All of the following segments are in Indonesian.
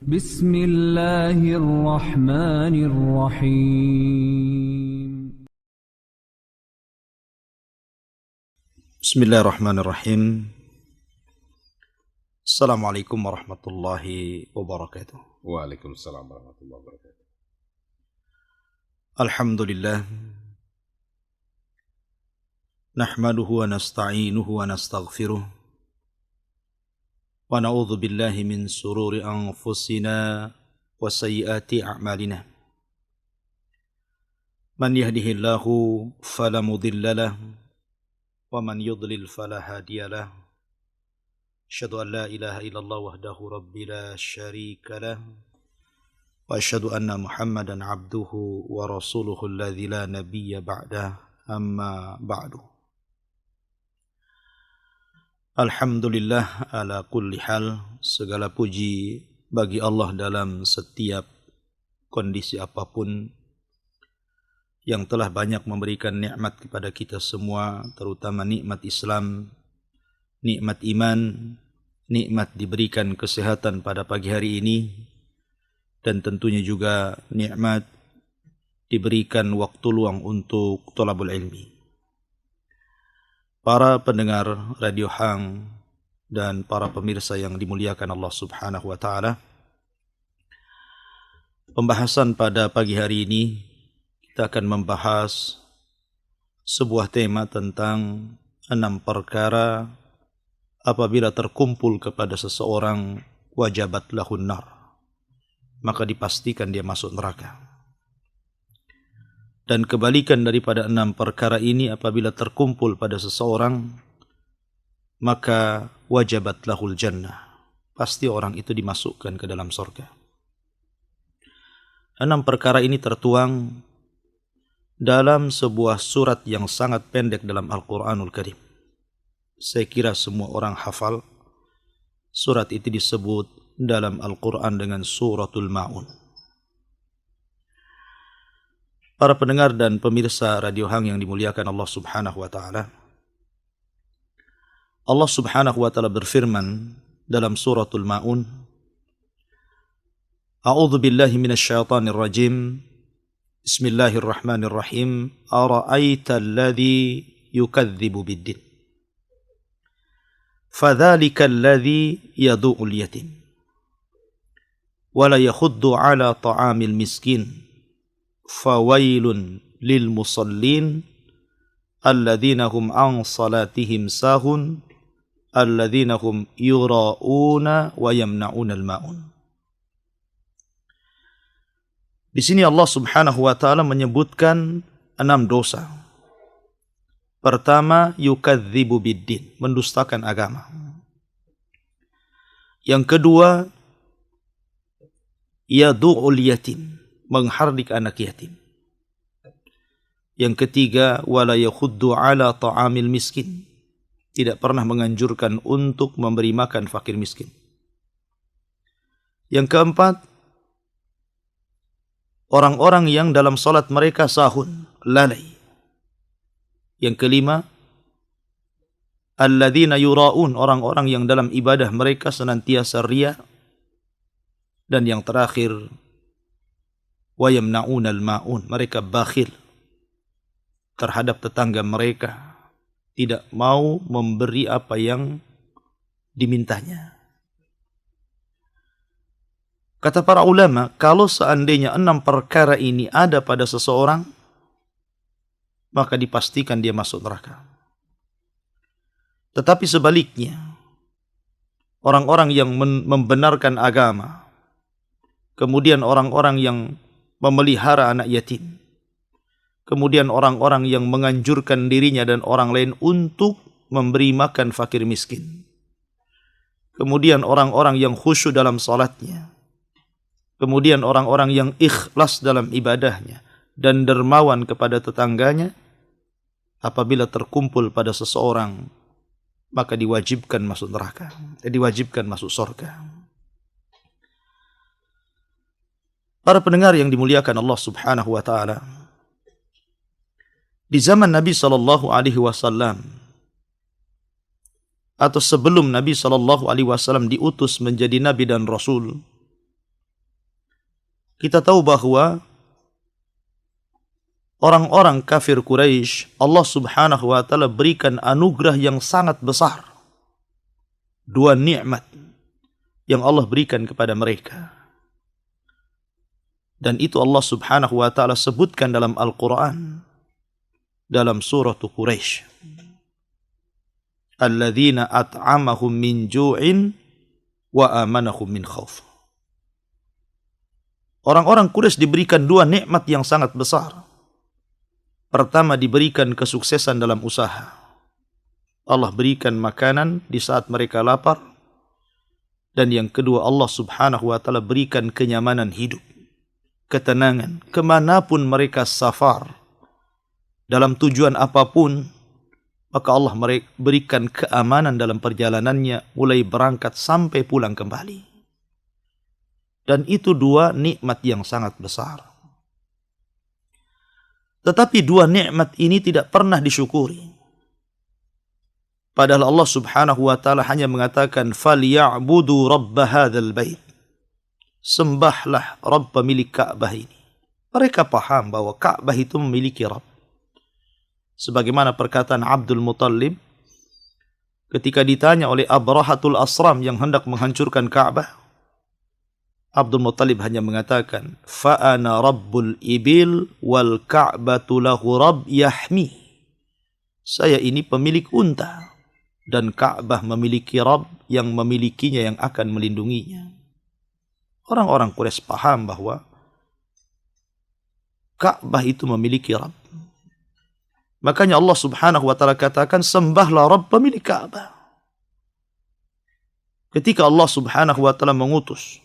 بسم الله الرحمن الرحيم Bismillahirrahmanirrahim. Assalamualaikum warahmatullahi wabarakatuh. Waalaikumsalam warahmatullahi wabarakatuh. Alhamdulillah. Nahmaduhu wa nasta'inuhu wa nastaghfiruh. Wa na'udzu billahi min sururi anfusina wa sayyiati a'malina. Man yahdihillahu fala mudilla lahu wa man yudlil fala hadiya lahu. Asyhadu an la ilaha illallah wahdahu rabbi la syarika lah wa asyhadu anna Muhammadan abduhu wa rasuluhu alladzi la nabiyya ba'dah, amma ba'du. Alhamdulillah ala kulli hal, segala puji bagi Allah dalam setiap kondisi apapun, yang telah banyak memberikan nikmat kepada kita semua, terutama nikmat Islam, nikmat iman, nikmat diberikan kesehatan pada pagi hari ini, dan tentunya juga nikmat diberikan waktu luang untuk thalabul ilmi. Para pendengar Radio Hang dan para pemirsa yang dimuliakan Allah Subhanahu wa taala, pembahasan pada pagi hari ini kita akan membahas sebuah tema tentang 6 perkara apabila terkumpul kepada seseorang wajabat lahun nar, maka dipastikan dia masuk neraka. Dan kebalikan daripada 6 perkara ini, apabila terkumpul pada seseorang, maka wajabat lahul jannah, pasti orang itu dimasukkan ke dalam surga. 6 perkara ini tertuang dalam sebuah surat yang sangat pendek dalam Al-Quranul Karim. Saya kira semua orang hafal. Surat itu disebut dalam Al-Quran dengan Suratul Ma'un. Para pendengar dan pemirsa Radio Hang yang dimuliakan Allah Subhanahu wa taala, Allah Subhanahu wa taala berfirman dalam Suratul Ma'un, A'udzu billahi minasyaitonir rajim. Bismillahirrahmanirrahim. Ara'aita alladhi yukadzibu biddin. Fadzalika alladhi yadu'ul yatim. Wa la yakhuddu 'ala ta'amil miskin. Fawailun lil musallin alladzina hum an salatihim sahun alladzina hum yura'una wa yamna'unal ma'un. Di sini Allah Subhanahu wa taala menyebutkan 6 dosa. Pertama, yukadzibu biddin, mendustakan agama. Yang kedua, yadu'ul yatim, menghardik anak yatim. Yang ketiga, wala yakhuddu ala ta'amil miskin, tidak pernah menganjurkan untuk memberi makan fakir miskin. Yang keempat, orang-orang yang dalam salat mereka sahun, lalai. Yang kelima, alladzina yura'un, orang-orang yang dalam ibadah mereka senantiasa riya. Dan yang terakhir, wa yamna'unal ma'un, mereka bakhil terhadap tetangga mereka, tidak mau memberi apa yang dimintanya. Kata para ulama, kalau seandainya 6 perkara ini ada pada seseorang, maka dipastikan dia masuk neraka. Tetapi sebaliknya, orang-orang yang membenarkan agama, kemudian orang-orang yang memelihara anak yatim, kemudian orang-orang yang menganjurkan dirinya dan orang lain untuk memberi makan fakir miskin, kemudian orang-orang yang khusyuk dalam salatnya, kemudian orang-orang yang ikhlas dalam ibadahnya dan dermawan kepada tetangganya, apabila terkumpul pada seseorang, maka diwajibkan masuk neraka, diwajibkan masuk surga. Para pendengar yang dimuliakan Allah Subhanahu wa taala, di zaman Nabi sallallahu alaihi wasallam atau sebelum Nabi sallallahu alaihi wasallam diutus menjadi nabi dan rasul, kita tahu bahwa orang-orang kafir Quraisy, Allah Subhanahu wa taala berikan anugerah yang sangat besar. Dua nikmat yang Allah berikan kepada mereka. Dan itu Allah Subhanahu wa taala sebutkan dalam Al-Qur'an dalam surah Quraisy. Alladzina at'amahum min ju'in wa amanahum min khauf. Orang-orang Quraisy diberikan dua nikmat yang sangat besar. Pertama, diberikan kesuksesan dalam usaha. Allah berikan makanan di saat mereka lapar. Dan yang kedua, Allah Subhanahu wa taala berikan kenyamanan hidup, ketenangan kemanapun mereka safar, dalam tujuan apapun, maka Allah berikan keamanan dalam perjalanannya, mulai berangkat sampai pulang kembali. Dan itu dua nikmat yang sangat besar. Tetapi dua nikmat ini tidak pernah disyukuri. Padahal Allah Subhanahu wa taala hanya mengatakan falyabudu rabb hadzal bait. Sembahlah Rabb pemilik Ka'bah ini. Mereka paham bahwa Ka'bah itu memiliki Rabb. Sebagaimana perkataan Abdul Muttalib ketika ditanya oleh Abrahatul Asram yang hendak menghancurkan Ka'bah, Abdul Muttalib hanya mengatakan, "Fa'ana rabbul ibil wal Ka'batu lahu rabb yahmi." Saya ini pemilik unta dan Ka'bah memiliki Rabb yang memilikinya, yang akan melindunginya. Orang-orang Quraisy paham bahwa Ka'bah itu memiliki Rabb. Makanya Allah Subhanahu wa taala katakan, sembahlah Rabb pemilik Ka'bah. Ketika Allah Subhanahu wa taala mengutus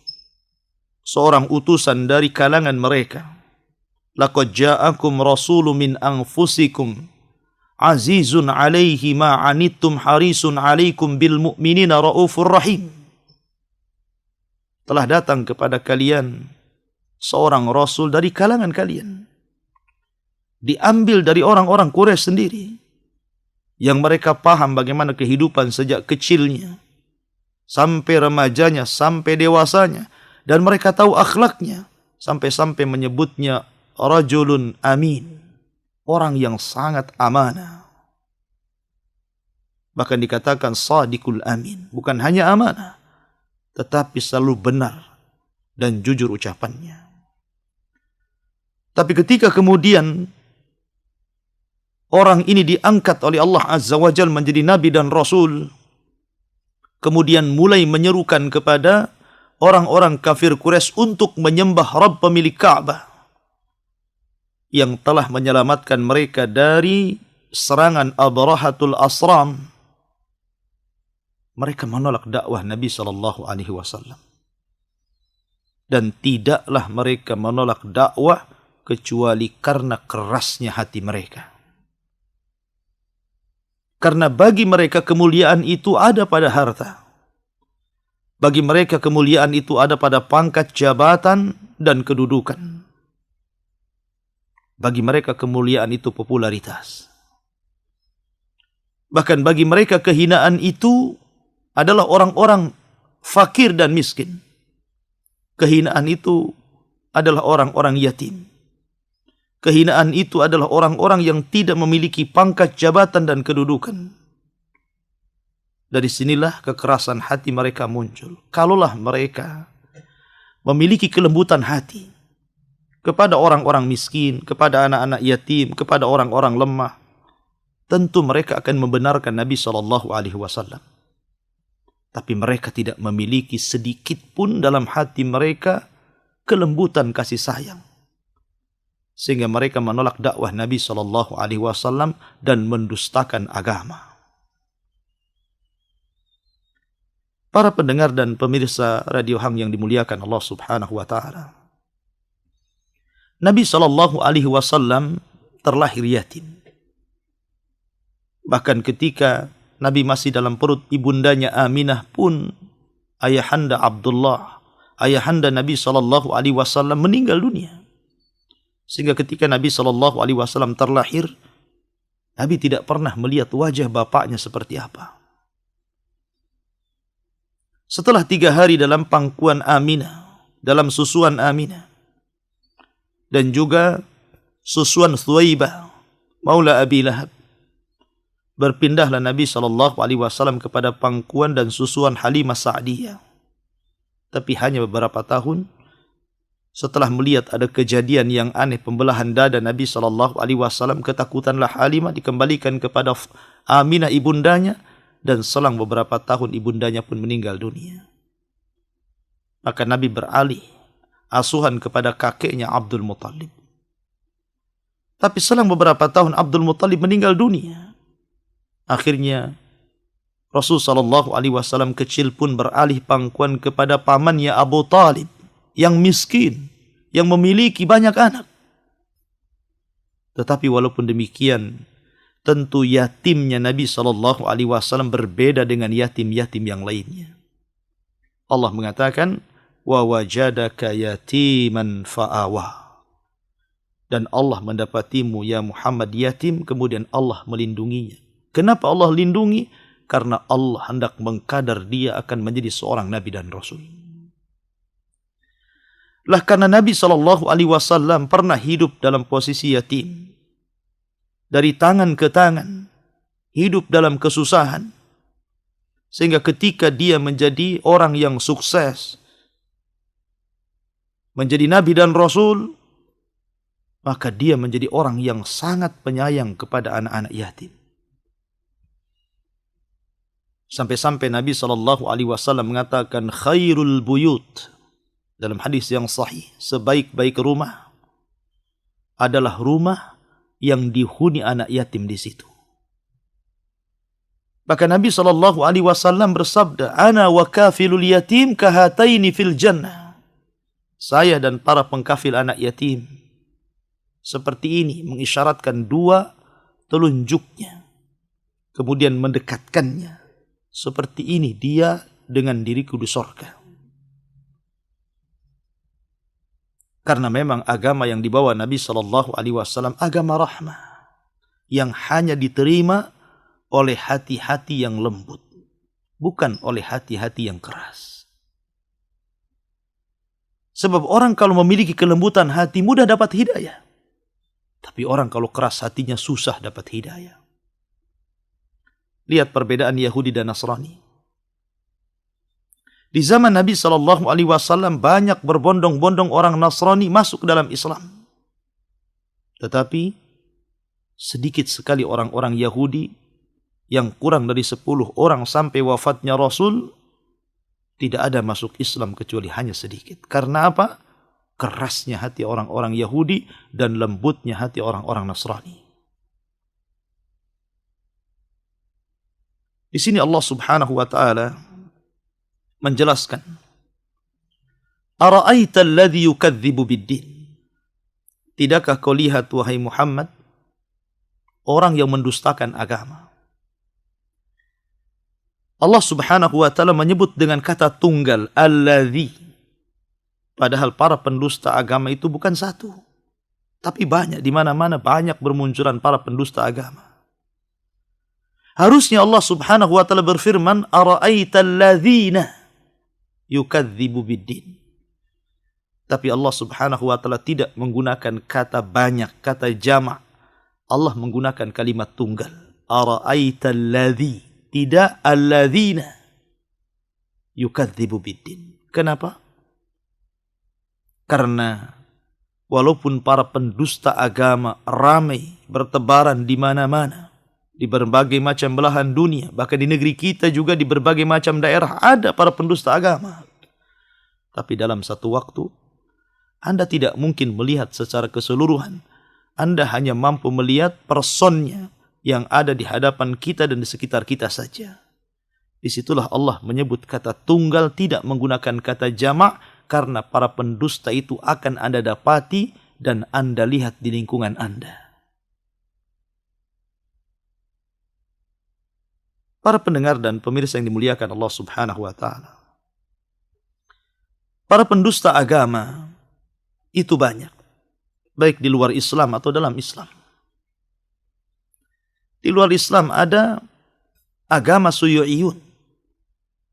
seorang utusan dari kalangan mereka, laqad ja'akum rasulun min anfusikum azizun 'alaihi ma 'anittum harisun 'alaikum bil mu'minina raufur rahim. Telah datang kepada kalian seorang rasul dari kalangan kalian, diambil dari orang-orang Quraisy sendiri, yang mereka paham bagaimana kehidupan sejak kecilnya sampai remajanya, sampai dewasanya, dan mereka tahu akhlaknya, sampai-sampai menyebutnya rajulun amin, orang yang sangat amanah. Bahkan dikatakan sadiqul amin, bukan hanya amanah, tetapi selalu benar dan jujur ucapannya. Tapi ketika kemudian orang ini diangkat oleh Allah Azza wa Jalla menjadi nabi dan rasul, kemudian mulai menyerukan kepada orang-orang kafir Quraisy untuk menyembah Rabb pemilik Ka'bah yang telah menyelamatkan mereka dari serangan Abrahatul Asram. Mereka menolak dakwah Nabi SAW. Dan tidaklah mereka menolak dakwah kecuali karena kerasnya hati mereka. Karena bagi mereka kemuliaan itu ada pada harta. Bagi mereka kemuliaan itu ada pada pangkat jabatan dan kedudukan. Bagi mereka kemuliaan itu popularitas. Bahkan bagi mereka kehinaan itu adalah orang-orang fakir dan miskin. Kehinaan itu adalah orang-orang yatim. Kehinaan itu adalah orang-orang yang tidak memiliki pangkat jabatan dan kedudukan. Dari sinilah kekerasan hati mereka muncul. Kalaulah mereka memiliki kelembutan hati kepada orang-orang miskin, kepada anak-anak yatim, kepada orang-orang lemah, tentu mereka akan membenarkan Nabi SAW. Tapi mereka tidak memiliki sedikit pun dalam hati mereka kelembutan kasih sayang, sehingga mereka menolak dakwah Nabi SAW dan mendustakan agama. Para pendengar dan pemirsa Radio Hang yang dimuliakan Allah Subhanahu wa taala, Nabi SAW terlahir yatim. Bahkan ketika Nabi masih dalam perut ibundanya Aminah pun, ayahanda Abdullah, ayahanda Nabi SAW meninggal dunia. Sehingga ketika Nabi SAW terlahir, Nabi tidak pernah melihat wajah bapaknya seperti apa. Setelah 3 hari dalam pangkuan Aminah, dalam susuan Aminah, dan juga Suswan Thuwaibah maula Abi Lahab. Berpindahlah Nabi SAW kepada pangkuan dan susuan Halimah Sa'diyah. Tapi hanya beberapa tahun setelah melihat ada kejadian yang aneh pembelahan dada Nabi SAW, ketakutanlah Halimah dikembalikan kepada Aminah ibundanya, dan selang beberapa tahun ibundanya pun meninggal dunia. Maka Nabi beralih asuhan kepada kakeknya Abdul Muttalib. Tapi selang beberapa tahun Abdul Muttalib meninggal dunia. Akhirnya Rasulullah SAW kecil pun beralih pangkuan kepada pamannya Abu Talib yang miskin, yang memiliki banyak anak. Tetapi walaupun demikian, tentu yatimnya Nabi SAW berbeda dengan yatim-yatim yang lainnya. Allah mengatakan, wa wajadaka yatiman fa'awa. Dan Allah mendapatimu ya Muhammad yatim, kemudian Allah melindunginya. Kenapa Allah lindungi? Karena Allah hendak mengkadar dia akan menjadi seorang Nabi dan Rasul. Lah karena Nabi SAW pernah hidup dalam posisi yatim. Dari tangan ke tangan. Hidup dalam kesusahan. Sehingga ketika dia menjadi orang yang sukses. Menjadi Nabi dan Rasul. Maka dia menjadi orang yang sangat penyayang kepada anak-anak yatim. Sampai-sampai Nabi SAW mengatakan khairul buyut dalam hadis yang sahih, sebaik-baik rumah adalah rumah yang dihuni anak yatim di situ. Maka Nabi SAW bersabda, ana wa kafilul yatim kahataini fil jannah. Saya dan para pengkafil anak yatim seperti ini, mengisyaratkan dua telunjuknya, kemudian mendekatkannya. Seperti ini dia dengan diriku di surga. Karena memang agama yang dibawa Nabi SAW agama rahmah, yang hanya diterima oleh hati-hati yang lembut, bukan oleh hati-hati yang keras. Sebab orang kalau memiliki kelembutan hati mudah dapat hidayah. Tapi orang kalau keras hatinya susah dapat hidayah. Lihat perbedaan Yahudi dan Nasrani. Di zaman Nabi SAW banyak berbondong-bondong orang Nasrani masuk ke dalam Islam. Tetapi sedikit sekali orang-orang Yahudi yang kurang dari 10 orang sampai wafatnya Rasul tidak ada masuk Islam kecuali hanya sedikit. Karena apa? Kerasnya hati orang-orang Yahudi dan lembutnya hati orang-orang Nasrani. Di sini Allah Subhanahu wa taala menjelaskan, ara'aita alladhi yukadzibu bid-din. Tidakkah kau lihat wahai Muhammad orang yang mendustakan agama? Allah Subhanahu wa taala menyebut dengan kata tunggal, alladhi. Padahal para pendusta agama itu bukan satu, tapi banyak, di mana-mana banyak bermunculan para pendusta agama. Harusnya Allah Subhanahu wa taala berfirman, ara'aital ladzina yukadzibu bid-din. Tapi Allah Subhanahu wa taala tidak menggunakan kata banyak, kata jamak. Allah menggunakan kalimat tunggal. Ara'aital ladzi, tidak alladzina yukadzibu bid-din. Kenapa? Karena walaupun para pendusta agama ramai bertebaran di mana-mana, di berbagai macam belahan dunia, bahkan di negeri kita juga di berbagai macam daerah ada para pendusta agama. Tapi dalam satu waktu, Anda tidak mungkin melihat secara keseluruhan. Anda hanya mampu melihat personnya yang ada di hadapan kita dan di sekitar kita saja. Disitulah Allah menyebut kata tunggal, tidak menggunakan kata jamak, karena para pendusta itu akan Anda dapati dan Anda lihat di lingkungan Anda. Para pendengar dan pemirsa yang dimuliakan Allah Subhanahu wa taala. Para pendusta agama itu banyak, baik di luar Islam atau dalam Islam. Di luar Islam ada agama Suyu'iyun.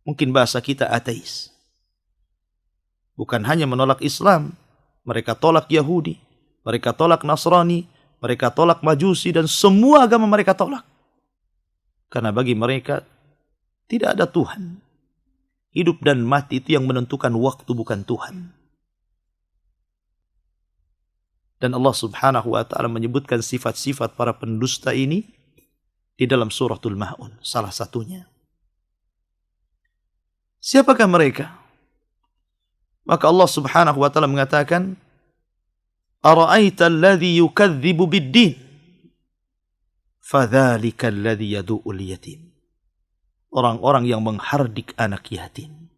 Mungkin bahasa kita ateis. Bukan hanya menolak Islam, mereka tolak Yahudi, mereka tolak Nasrani, mereka tolak Majusi, dan semua agama mereka tolak. Karena bagi mereka tidak ada Tuhan. Hidup dan mati itu yang menentukan waktu, bukan Tuhan. Dan Allah Subhanahu wa ta'ala menyebutkan sifat-sifat para pendusta ini di dalam suratul Ma'un, salah satunya. Siapakah mereka? Maka Allah Subhanahu wa ta'ala mengatakan, "Ara'aita alladhi yukadzibu bid-din, fadzalika alladhi yadu'ul yatim." Orang-orang yang menghardik anak yatim.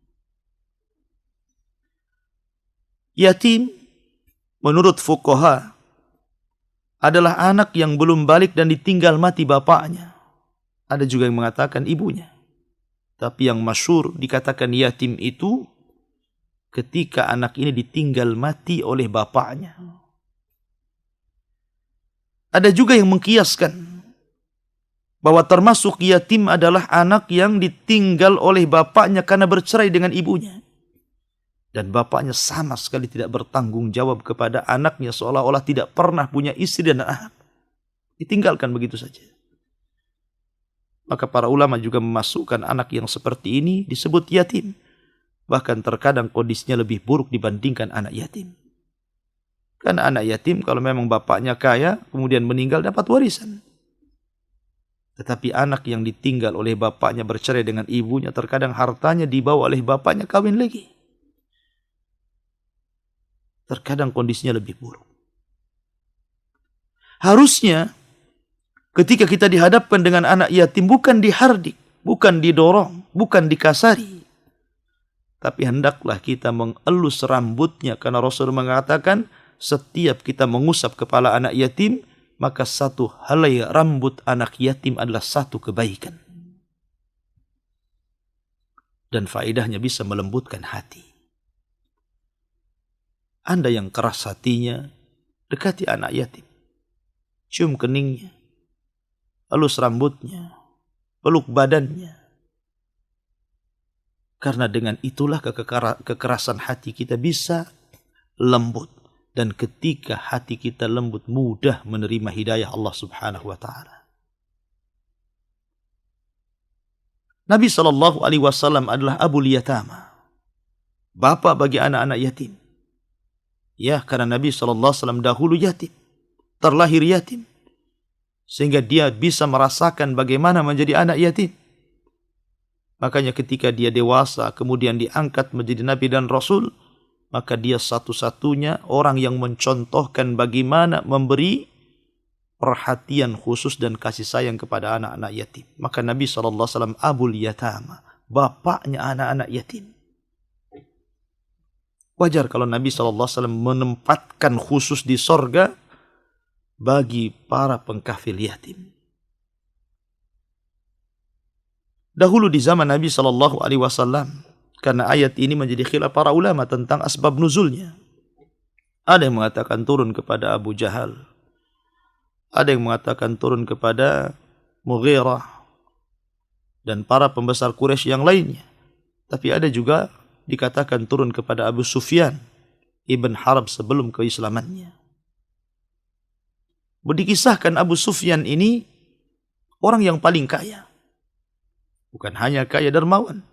Yatim menurut fuqaha adalah anak yang belum balik dan ditinggal mati bapaknya. Ada juga yang mengatakan ibunya. Tapi yang masyhur dikatakan yatim itu ketika anak ini ditinggal mati oleh bapaknya. Ada juga yang mengkiaskan bahwa termasuk yatim adalah anak yang ditinggal oleh bapaknya karena bercerai dengan ibunya. Dan bapaknya sama sekali tidak bertanggung jawab kepada anaknya, seolah-olah tidak pernah punya istri dan anak. Ditinggalkan begitu saja. Maka para ulama juga memasukkan anak yang seperti ini disebut yatim. Bahkan terkadang kondisinya lebih buruk dibandingkan anak yatim. Karena anak yatim kalau memang bapaknya kaya, kemudian meninggal dapat warisan. Tetapi anak yang ditinggal oleh bapaknya bercerai dengan ibunya, terkadang hartanya dibawa oleh bapaknya kawin lagi. Terkadang kondisinya lebih buruk. Harusnya ketika kita dihadapkan dengan anak yatim, bukan dihardik, bukan didorong, bukan dikasari. Tapi hendaklah kita mengelus rambutnya, karena Rasul mengatakan setiap kita mengusap kepala anak yatim, maka satu helai rambut anak yatim adalah satu kebaikan. Dan faedahnya bisa melembutkan hati. Anda yang keras hatinya, dekati anak yatim. Cium keningnya, elus rambutnya, peluk badannya. Karena dengan itulah kekerasan hati kita bisa lembut. Dan ketika hati kita lembut, mudah menerima hidayah Allah Subhanahu wa ta'ala. Nabi SAW adalah abul yatama, bapak bagi anak-anak yatim. Ya, karena Nabi SAW dahulu yatim, terlahir yatim. Sehingga dia bisa merasakan bagaimana menjadi anak yatim. Makanya ketika dia dewasa, kemudian diangkat menjadi Nabi dan Rasul, maka dia satu-satunya orang yang mencontohkan bagaimana memberi perhatian khusus dan kasih sayang kepada anak-anak yatim. Maka Nabi SAW abul yatama, bapaknya anak-anak yatim. Wajar kalau Nabi SAW menempatkan khusus di sorga bagi para pengkafil yatim. Dahulu di zaman Nabi SAW, karena ayat ini menjadi khilaf para ulama tentang asbab nuzulnya. Ada yang mengatakan turun kepada Abu Jahal. Ada yang mengatakan turun kepada Mughirah. Dan para pembesar Quraisy yang lainnya. Tapi ada juga dikatakan turun kepada Abu Sufyan Ibn Harb sebelum keislamannya. Dikisahkan Abu Sufyan ini orang yang paling kaya. Bukan hanya kaya dermawan.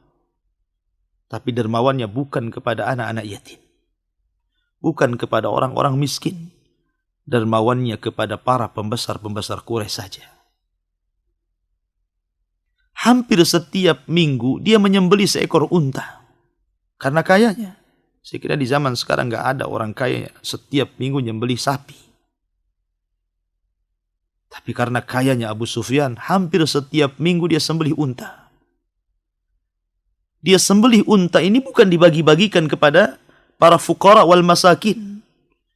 Tapi dermawannya bukan kepada anak-anak yatim. Bukan kepada orang-orang miskin. Dermawannya kepada para pembesar-pembesar Quraisy saja. Hampir setiap minggu dia menyembelih seekor unta. Karena kayanya. Saya kira di zaman sekarang gak ada orang kaya setiap minggu menyembelih sapi. Tapi karena kayanya Abu Sufyan, hampir setiap minggu dia sembelih unta. Dia sembelih unta ini bukan dibagi-bagikan kepada para fuqara wal masakin.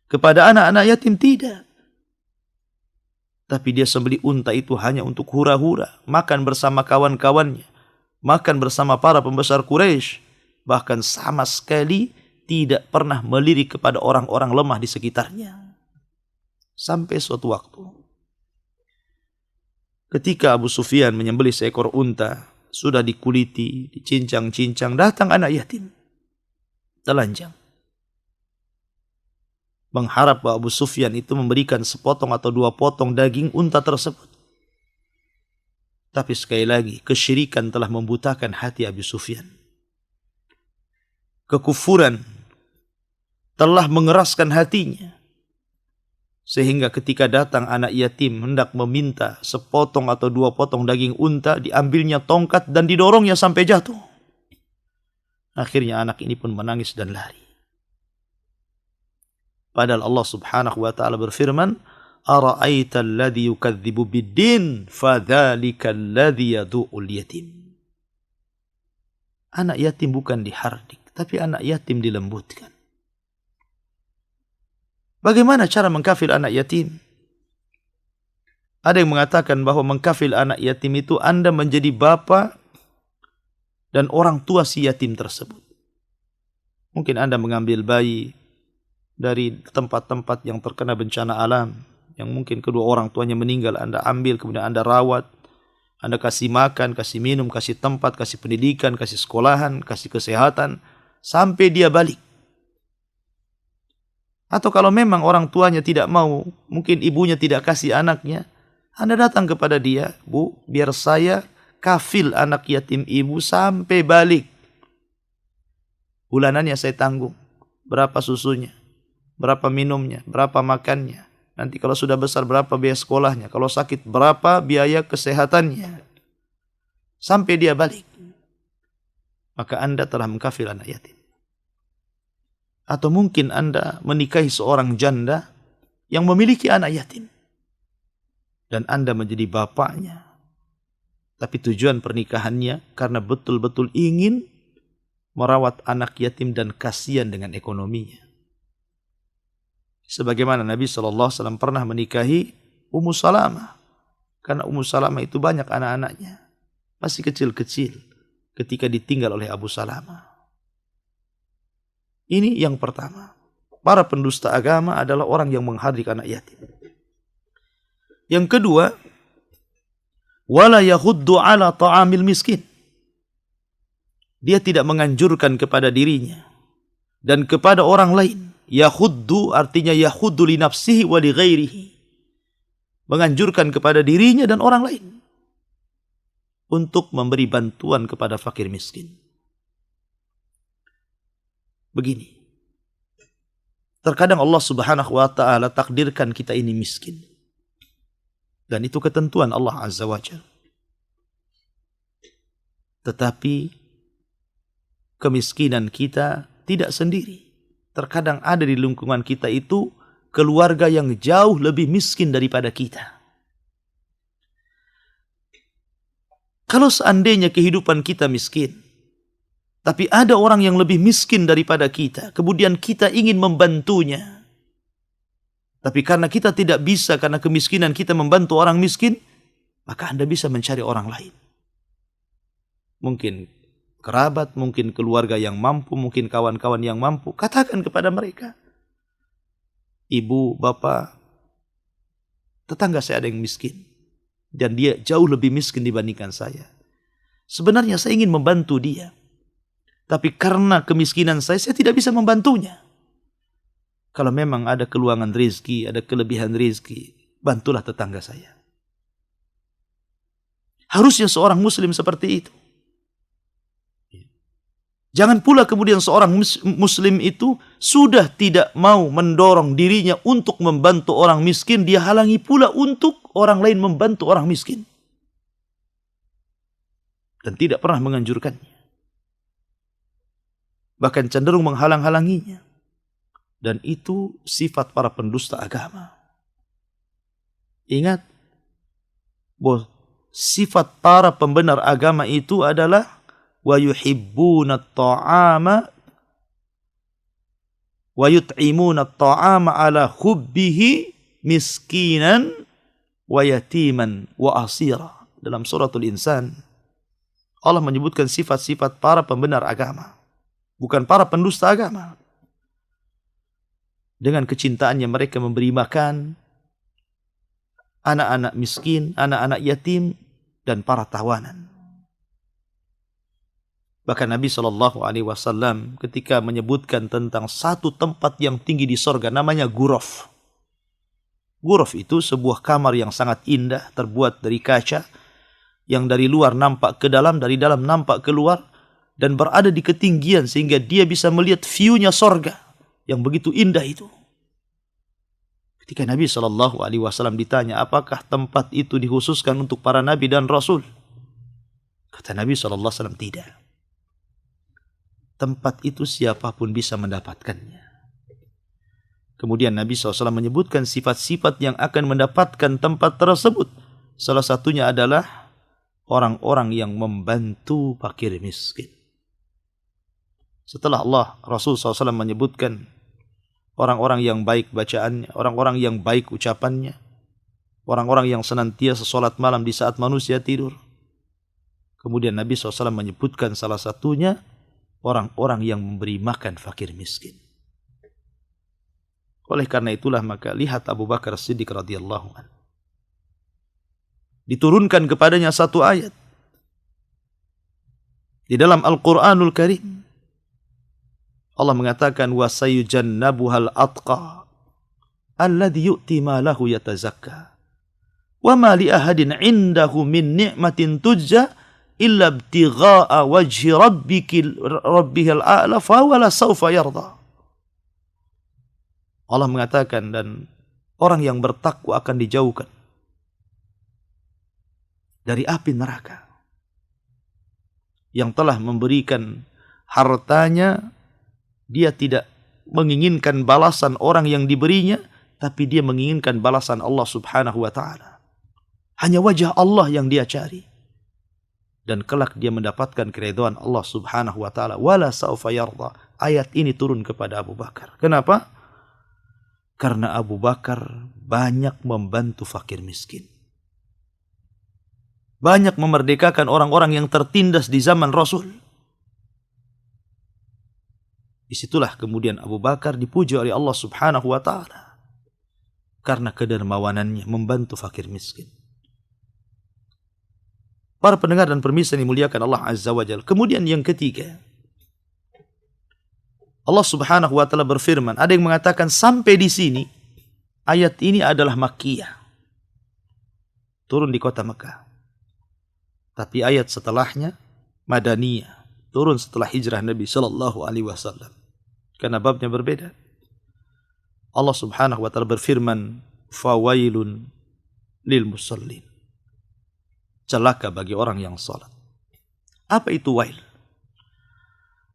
Kepada anak-anak yatim, tidak. Tapi dia sembelih unta itu hanya untuk hura-hura. Makan bersama kawan-kawannya. Makan bersama para pembesar Quraisy. Bahkan sama sekali tidak pernah melirik kepada orang-orang lemah di sekitarnya. Sampai suatu waktu, ketika Abu Sufyan menyembelih seekor unta, sudah dikuliti, dicincang-cincang, datang anak yatim, telanjang. mengharap bahwa Abu Sufyan itu memberikan sepotong atau 2 potong daging unta tersebut. Tapi sekali lagi, kesyirikan telah membutakan hati Abu Sufyan. Kekufuran telah mengeraskan hatinya. Sehingga ketika datang anak yatim hendak meminta sepotong atau 2 potong daging unta, diambilnya tongkat dan didorongnya sampai jatuh. Akhirnya anak ini pun menangis dan lari. Padahal Allah Subhanahu wa taala berfirman, "Ara'aita alladhi yukadzibu bid-din, fadzalika alladhi yadu'ul yatim." Anak yatim bukan dihardik, tapi anak yatim dilembutkan. Bagaimana cara mengkafil anak yatim? Ada yang mengatakan bahwa mengkafil anak yatim itu Anda menjadi bapa dan orang tua si yatim tersebut. Mungkin Anda mengambil bayi dari tempat-tempat yang terkena bencana alam, yang mungkin kedua orang tuanya meninggal, Anda ambil, kemudian Anda rawat, Anda kasih makan, kasih minum, kasih tempat, kasih pendidikan, kasih sekolahan, kasih kesehatan, sampai dia balik. Atau kalau memang orang tuanya tidak mau, mungkin ibunya tidak kasih anaknya, Anda datang kepada dia, "Bu, biar saya kafil anak yatim ibu sampai balik. Bulanannya saya tanggung. Berapa susunya, berapa minumnya, berapa makannya. Nanti kalau sudah besar berapa biaya sekolahnya, kalau sakit berapa biaya kesehatannya. Sampai dia balik." Maka Anda telah mengkafil anak yatim. Atau mungkin Anda menikahi seorang janda yang memiliki anak yatim. Dan Anda menjadi bapaknya. Tapi tujuan pernikahannya karena betul-betul ingin merawat anak yatim dan kasihan dengan ekonominya. Sebagaimana Nabi SAW pernah menikahi Ummu Salamah. Karena Ummu Salamah itu banyak anak-anaknya. Masih kecil-kecil ketika ditinggal oleh Abu Salamah. Ini yang pertama. Para pendusta agama adalah orang yang menghardik anak yatim. Yang kedua, wala yahuddu ala ta'amil miskin. Dia tidak menganjurkan kepada dirinya dan kepada orang lain. Yahuddu artinya yahuddu li nafsihi wa li ghairihi. Menganjurkan kepada dirinya dan orang lain untuk memberi bantuan kepada fakir miskin. Begini, terkadang Allah Subhanahu wa ta'ala takdirkan kita ini miskin. Dan itu ketentuan Allah Azza wa Jalla. Tetapi kemiskinan kita tidak sendiri. Terkadang ada di lingkungan kita itu keluarga yang jauh lebih miskin daripada kita. Kalau seandainya kehidupan kita miskin, tapi ada orang yang lebih miskin daripada kita, kemudian kita ingin membantunya, tapi karena kita tidak bisa, karena kemiskinan kita membantu orang miskin, maka Anda bisa mencari orang lain. Mungkin kerabat, mungkin keluarga yang mampu, mungkin kawan-kawan yang mampu. Katakan kepada mereka, "Ibu, bapak, tetangga saya ada yang miskin. Dan dia jauh lebih miskin dibandingkan saya. Sebenarnya saya ingin membantu dia. Tapi karena kemiskinan saya tidak bisa membantunya. Kalau memang ada keluangan rezeki, ada kelebihan rezeki, bantulah tetangga saya." Harusnya seorang muslim seperti itu. Jangan pula kemudian seorang muslim itu sudah tidak mau mendorong dirinya untuk membantu orang miskin, dia halangi pula untuk orang lain membantu orang miskin. Dan tidak pernah menganjurkannya. Bahkan cenderung menghalang-halanginya. Dan itu sifat para pendusta agama. Ingat, bahwa sifat para pembenar agama itu adalah wa yuhibbuna at-ta'ama wa yut'imuna at-ta'ama ala hubbihi miskinan wa yatiman wa asira. Dalam suratul Insan Allah menyebutkan sifat-sifat para pembenar agama, bukan para pendusta agama. Dengan kecintaannya mereka memberi makan anak-anak miskin, anak-anak yatim, dan para tawanan. Bahkan Nabi SAW ketika menyebutkan tentang satu tempat yang tinggi di sorga namanya Ghuraf. Ghuraf itu sebuah kamar yang sangat indah terbuat dari kaca yang dari luar nampak ke dalam, dari dalam nampak keluar, dan berada di ketinggian sehingga dia bisa melihat view-nya sorga yang begitu indah itu. Ketika Nabi SAW ditanya, apakah tempat itu dikhususkan untuk para nabi dan rasul? Kata Nabi SAW, tidak. Tempat itu siapapun bisa mendapatkannya. Kemudian Nabi SAW menyebutkan sifat-sifat yang akan mendapatkan tempat tersebut. Salah satunya adalah orang-orang yang membantu fakir miskin. Setelah Allah, Rasul SAW menyebutkan orang-orang yang baik bacaannya, orang-orang yang baik ucapannya, orang-orang yang senantiasa sholat malam di saat manusia tidur. Kemudian Nabi SAW menyebutkan salah satunya orang-orang yang memberi makan fakir miskin. Oleh karena itulah maka lihat Abu Bakar Siddiq radhiyallahu anhu. Diturunkan kepadanya satu ayat di dalam Al-Quranul Karim. Allah mengatakan wasayujannabuhal atqa alladhi yu'ti malahu yatazakka wa ma li ahadin 'indahu min ni'matin tujza illa ibtigha'a wajhi rabbihil a'la fa wala sawfa yarda. Allah mengatakan, dan orang yang bertakwa akan dijauhkan dari api neraka, yang telah memberikan hartanya. Dia tidak menginginkan balasan orang yang diberinya, tapi dia menginginkan balasan Allah Subhanahu wa ta'ala. Hanya wajah Allah yang dia cari. Dan kelak dia mendapatkan keridhaan Allah Subhanahu wa ta'ala. Wala sawfa yarda. Ayat ini turun kepada Abu Bakar. Kenapa? Karena Abu Bakar banyak membantu fakir miskin. Banyak memerdekakan orang-orang yang tertindas di zaman Rasul. Disitulah kemudian Abu Bakar dipuji oleh Allah Subhanahu wa ta'ala. Karena kedermawanannya membantu fakir miskin. Para pendengar dan pemirsa yang dimuliakan Allah Azza wa Jalla. Kemudian yang ketiga, Allah Subhanahu wa ta'ala berfirman, ada yang mengatakan sampai di sini ayat ini adalah Makkiyah, turun di kota Mekah. Tapi ayat setelahnya Madaniyah, turun setelah hijrah Nabi sallallahu alaihi wasallam. Karena babnya berbeda. Allah Subhanahu wa ta'ala berfirman, fawailun lil musallin. Celaka bagi orang yang salat. Apa itu wail?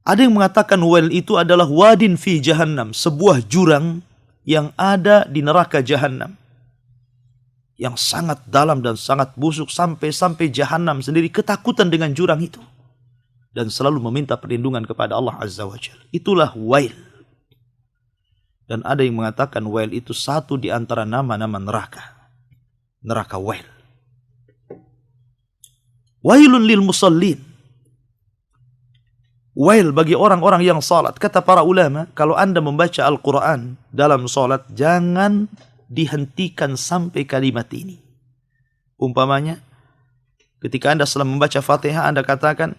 Ada yang mengatakan wail itu adalah wadin fi jahannam, sebuah jurang yang ada di neraka jahannam. Yang sangat dalam dan sangat busuk sampai jahannam sendiri ketakutan dengan jurang itu. Dan selalu meminta perlindungan kepada Allah Azza wa Jalla. Itulah wail. Dan ada yang mengatakan wail itu satu di antara nama-nama neraka. Neraka wail. Wailun lil musallin. Wail bagi orang-orang yang salat. Kata para ulama, kalau Anda membaca Al-Quran dalam salat, jangan dihentikan sampai kalimat ini. Umpamanya, ketika Anda setelah membaca Fatihah, Anda katakan,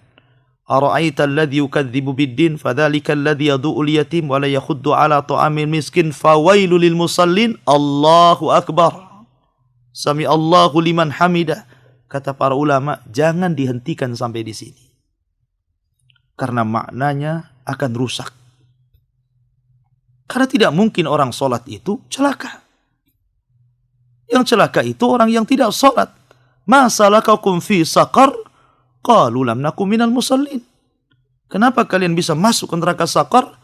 ara'aita alladhi yukadzibu biddin fadzalika alladhi yadu'ul yatim wa la yakhuddu ala ta'amil miskin fawailul lil musallin. Allahu akbar. Sami Allahu liman hamidah. Kata para ulama, jangan dihentikan sampai di sini. Karena maknanya akan rusak. Karena tidak mungkin orang salat itu celaka. Yang celaka itu orang yang tidak salat. Ma salakakum fi saqar? Qalu lam nakum minal musallin. Kenapa kalian bisa masuk ke neraka Saqar?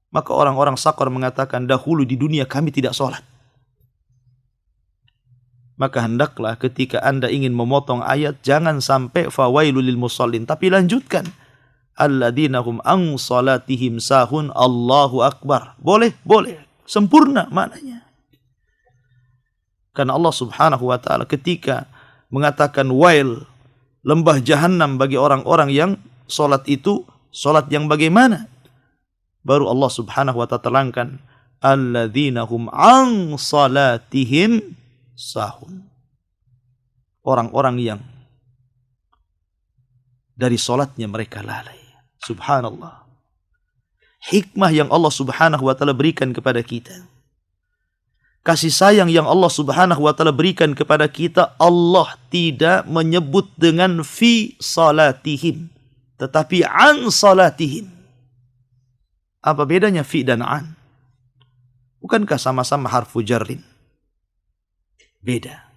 Maka orang-orang Saqar mengatakan, dahulu di dunia kami tidak sholat. Maka hendaklah ketika Anda ingin memotong ayat, jangan sampai fawailul lil musallin, tapi lanjutkan. Alladzina hum an salatihim sahun. Allahu akbar. Boleh, boleh. Sempurna maknanya. Karena Allah Subhanahu wa ta'ala ketika mengatakan wail, lembah jahannam bagi orang-orang yang solat itu, solat yang bagaimana? Baru Allah Subhanahu wa ta'ala terangkan, alladzina hum an salatihim sahun. Orang-orang yang dari solatnya mereka lalai. Subhanallah. Hikmah yang Allah subhanahu wa ta'ala berikan kepada kita. Kasih sayang yang Allah subhanahu wa ta'ala berikan kepada kita, Allah tidak menyebut dengan fi salatihim, tetapi an salatihim. Apa bedanya fi dan an? Bukankah sama-sama harfu jarrin? Beda.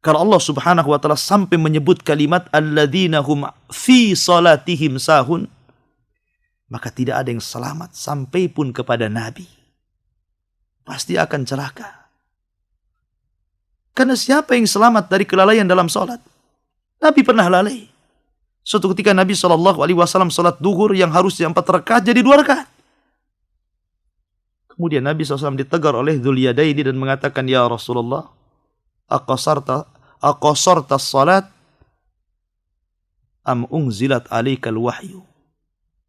Kalau Allah subhanahu wa ta'ala sampai menyebut kalimat alladzina hum fi salatihim sahun, maka tidak ada yang selamat sampai pun kepada Nabi. Pasti akan celaka. Karena siapa yang selamat dari kelalaian dalam salat? Nabi pernah lalai. Suatu ketika Nabi SAW salat duhur yang harusnya 4 rakaat jadi 2 rakaat. Kemudian Nabi SAW ditegur oleh Dzul-Yadaini dan mengatakan, ya Rasulullah, aqasarta salat am unzilat alaikal wahyu.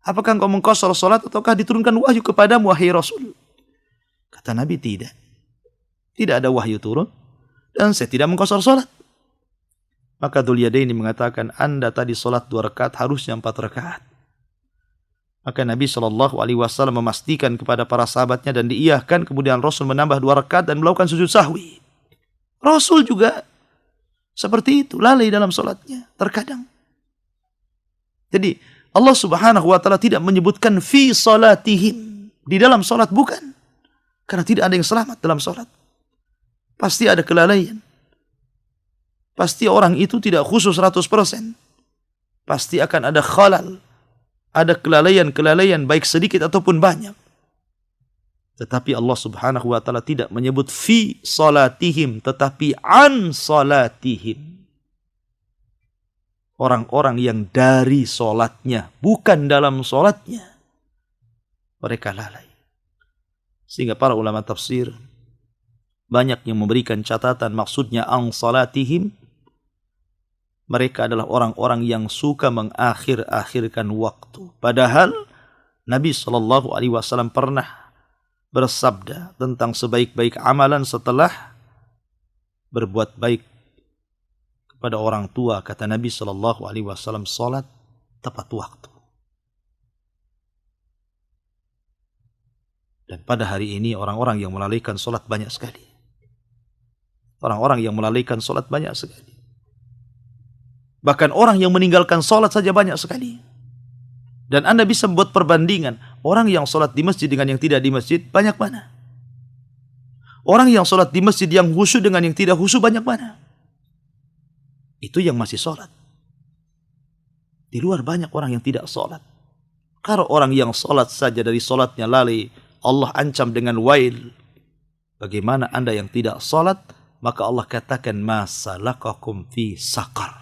Apakah engkau mengqasar salat ataukah diturunkan wahyu kepadamu, wahai Rasul? Kata Nabi, tidak. Tidak ada wahyu turun dan saya tidak mengqasar salat. Maka Dzul-Yadaini mengatakan, Anda tadi salat 2 rakaat harusnya 4 rakaat. Maka Nabi SAW memastikan kepada para sahabatnya dan diiyahkan, kemudian Rasul menambah 2 rakaat dan melakukan sujud sahwi. Rasul juga seperti itu, lalai dalam salatnya terkadang. Jadi Allah subhanahu wa ta'ala tidak menyebutkan fi salatihim di dalam salat, bukan. Karena tidak ada yang selamat dalam salat. Pasti ada kelalaian. Pasti orang itu tidak khusus 100%. Pasti akan ada khalal. Ada kelalaian-kelalaian baik sedikit ataupun banyak. Tetapi Allah subhanahu wa ta'ala tidak menyebut fi salatihim, tetapi an salatihim. Orang-orang yang dari solatnya, bukan dalam solatnya, mereka lalai. Sehingga para ulama tafsir banyak yang memberikan catatan maksudnya an salatihim. Mereka adalah orang-orang yang suka mengakhir-akhirkan waktu. Padahal Nabi SAW pernah bersabda tentang sebaik-baik amalan setelah berbuat baik pada orang tua, kata Nabi SAW, salat tepat waktu. Dan pada hari ini orang-orang yang melalaikan salat banyak sekali. Orang-orang yang melalaikan salat banyak sekali. Bahkan orang yang meninggalkan salat saja banyak sekali. Dan Anda bisa membuat perbandingan, orang yang salat di masjid dengan yang tidak di masjid, banyak mana? Orang yang salat di masjid yang khusyuk dengan yang tidak khusyuk, banyak mana? Itu yang masih sholat. Di luar banyak orang yang tidak sholat. Kalau orang yang sholat saja dari sholatnya lalai, Allah ancam dengan wail. Bagaimana Anda yang tidak sholat? Maka Allah katakan, ma salakakum fi saqar.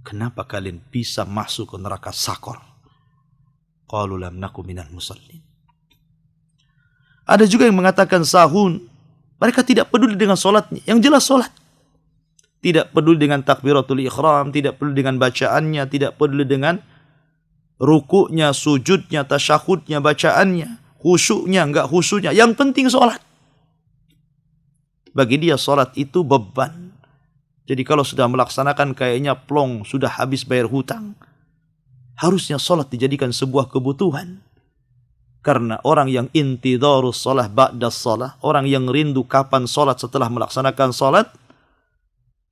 Kenapa kalian bisa masuk ke neraka saqar? Qalu lam naku minal musallin. Ada juga yang mengatakan sahun. Mereka tidak peduli dengan sholatnya. Yang jelas sholat. Tidak peduli dengan takbiratul ikhram, tidak peduli dengan bacaannya, tidak peduli dengan rukuknya, sujudnya, tasyahudnya, bacaannya, khusyuknya, enggak khusyuknya. Yang penting sholat. Bagi dia sholat itu beban. Jadi kalau sudah melaksanakan kayaknya plong, sudah habis bayar hutang. Harusnya sholat dijadikan sebuah kebutuhan. Karena orang yang intidharus sholah ba'das sholah, orang yang rindu kapan sholat setelah melaksanakan sholat,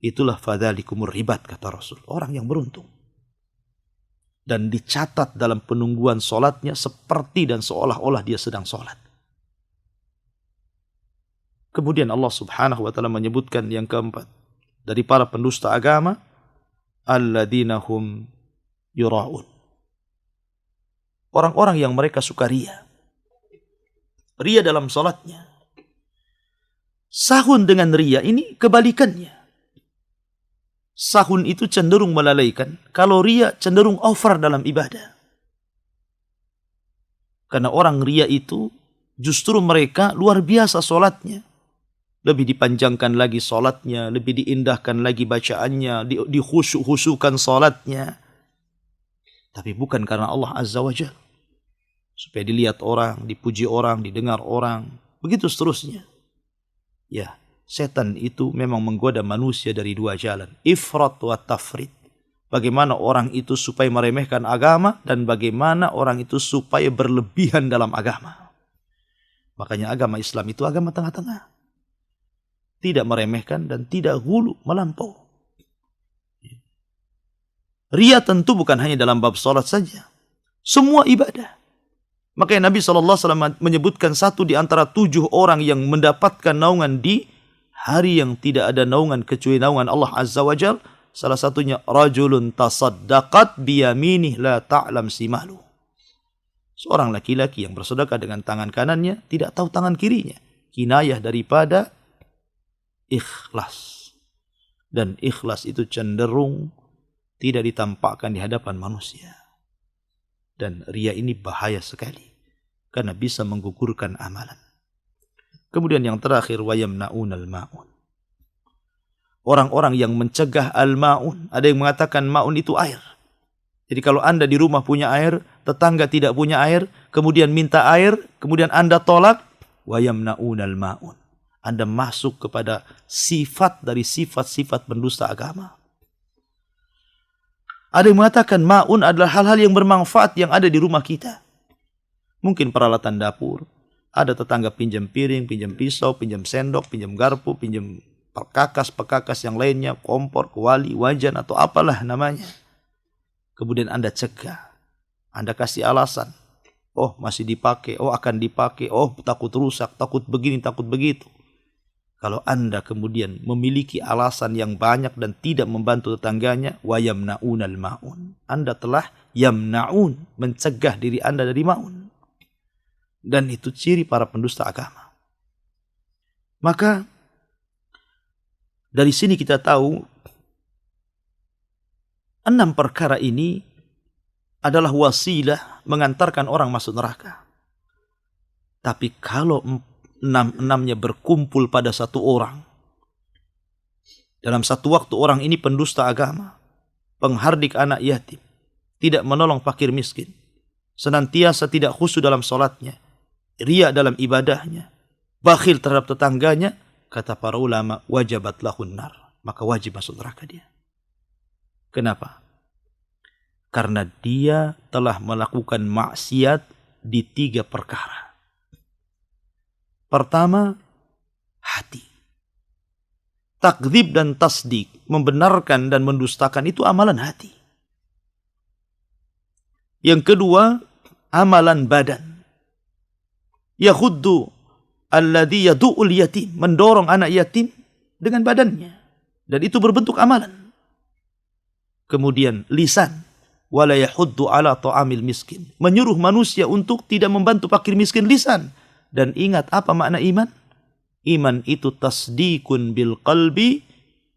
itulah fadzalikumur ribat, kata Rasul. Orang yang beruntung. Dan dicatat dalam penungguan solatnya seperti dan seolah-olah dia sedang solat. Kemudian Allah subhanahu wa ta'ala menyebutkan yang keempat. Dari para pendusta agama. Alladzina hum yura'un. Orang-orang yang mereka suka ria. Ria dalam solatnya. Sahun dengan ria ini kebalikannya. Sahun itu cenderung melalaikan. Kalau ria cenderung over dalam ibadah. Karena orang ria itu justru mereka luar biasa solatnya. Lebih dipanjangkan lagi solatnya. Lebih diindahkan lagi bacaannya. Dikhusyuk-khusyukan solatnya. Tapi bukan karena Allah Azza wa Jalla. Supaya dilihat orang, dipuji orang, didengar orang. Begitu seterusnya. Ya. Setan itu memang menggoda manusia dari 2 jalan. Ifrat wa tafrit. bagaimana orang itu supaya meremehkan agama dan bagaimana orang itu supaya berlebihan dalam agama. Makanya agama Islam itu agama tengah-tengah. Tidak meremehkan dan tidak hulu melampau. Riya tentu bukan hanya dalam bab salat saja. Semua ibadah. Makanya Nabi SAW menyebutkan satu di antara 7 orang yang mendapatkan naungan di hari yang tidak ada naungan kecuali naungan Allah Azza wa Jal. Salah satunya rajulun tasaddaqat biyaminih la ta'lam simalu. Seorang laki-laki yang bersedekah dengan tangan kanannya tidak tahu tangan kirinya. Kinayah daripada ikhlas. Dan ikhlas itu cenderung tidak ditampakkan di hadapan manusia. Dan riya ini bahaya sekali. Karena bisa menggugurkan amalan. Kemudian yang terakhir, wayamna'un al-ma'un. Orang-orang yang mencegah al-ma'un. Ada yang mengatakan ma'un itu air. Jadi kalau Anda di rumah punya air, tetangga tidak punya air, kemudian minta air, kemudian Anda tolak, wayamna'un al-ma'un. Anda masuk kepada sifat dari sifat-sifat pendusta agama. Ada yang mengatakan ma'un adalah hal-hal yang bermanfaat yang ada di rumah kita. Mungkin peralatan dapur. Ada tetangga pinjam piring, pinjam pisau, pinjam sendok, pinjam garpu, pinjam perkakas yang lainnya, kompor, kuali, wajan, atau apalah namanya. Kemudian Anda cegah. Anda kasih alasan. Oh masih dipakai, oh akan dipakai, oh takut rusak, takut begini, takut begitu. Kalau Anda kemudian memiliki alasan yang banyak dan tidak membantu tetangganya, wa yamna'unal ma'un. Anda telah yamna'un, mencegah diri Anda dari ma'un. Dan itu ciri para pendusta agama. Maka dari sini kita tahu 6 perkara ini adalah wasilah mengantarkan orang masuk neraka. Tapi kalau 6-6-nya berkumpul pada satu orang. Dalam satu waktu orang ini pendusta agama, penghardik anak yatim, tidak menolong fakir miskin, senantiasa tidak khusyuk dalam sholatnya, riya dalam ibadahnya, bakhil terhadap tetangganya, kata para ulama, wajabat lahun nar. Maka wajib masuk neraka dia. Kenapa? Karena dia telah melakukan maksiat di 3 perkara. Pertama, hati. Takdzib dan tasdik, membenarkan dan mendustakan itu amalan hati. Yang kedua, amalan badan. Yakhuddu alladhi yadu'ul yatim, mendorong anak yatim dengan badannya. Dan itu berbentuk amalan. Kemudian lisan, wala yahuddu ala ta'amil miskin, menyuruh manusia untuk tidak membantu fakir miskin, lisan. Dan ingat apa makna iman? Iman itu tasdikun bil qalbi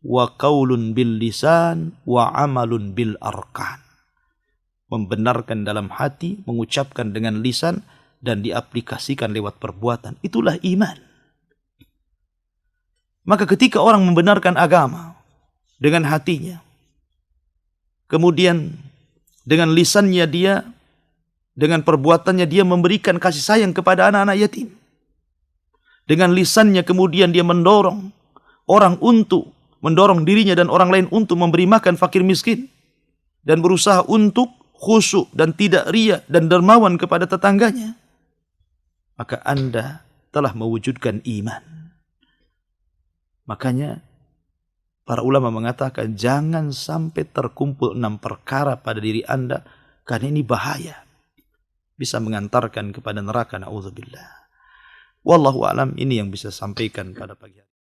wa qaulun bil lisan wa amalun bil arkan. Membenarkan dalam hati, mengucapkan dengan lisan dan diaplikasikan lewat perbuatan. Itulah iman. Maka ketika orang membenarkan agama dengan hatinya, kemudian dengan lisannya dia, dengan perbuatannya dia memberikan kasih sayang kepada anak-anak yatim. Dengan lisannya kemudian dia mendorong orang untuk, mendorong dirinya dan orang lain untuk memberi makan fakir miskin. Dan berusaha untuk khusyuk dan tidak riya dan dermawan kepada tetangganya. Maka Anda telah mewujudkan iman. Makanya para ulama mengatakan jangan sampai terkumpul 6 perkara pada diri Anda. Karena ini bahaya. Bisa mengantarkan kepada neraka, na'udzubillah. Wallahu a'lam, ini yang bisa sampaikan pada pagi hari.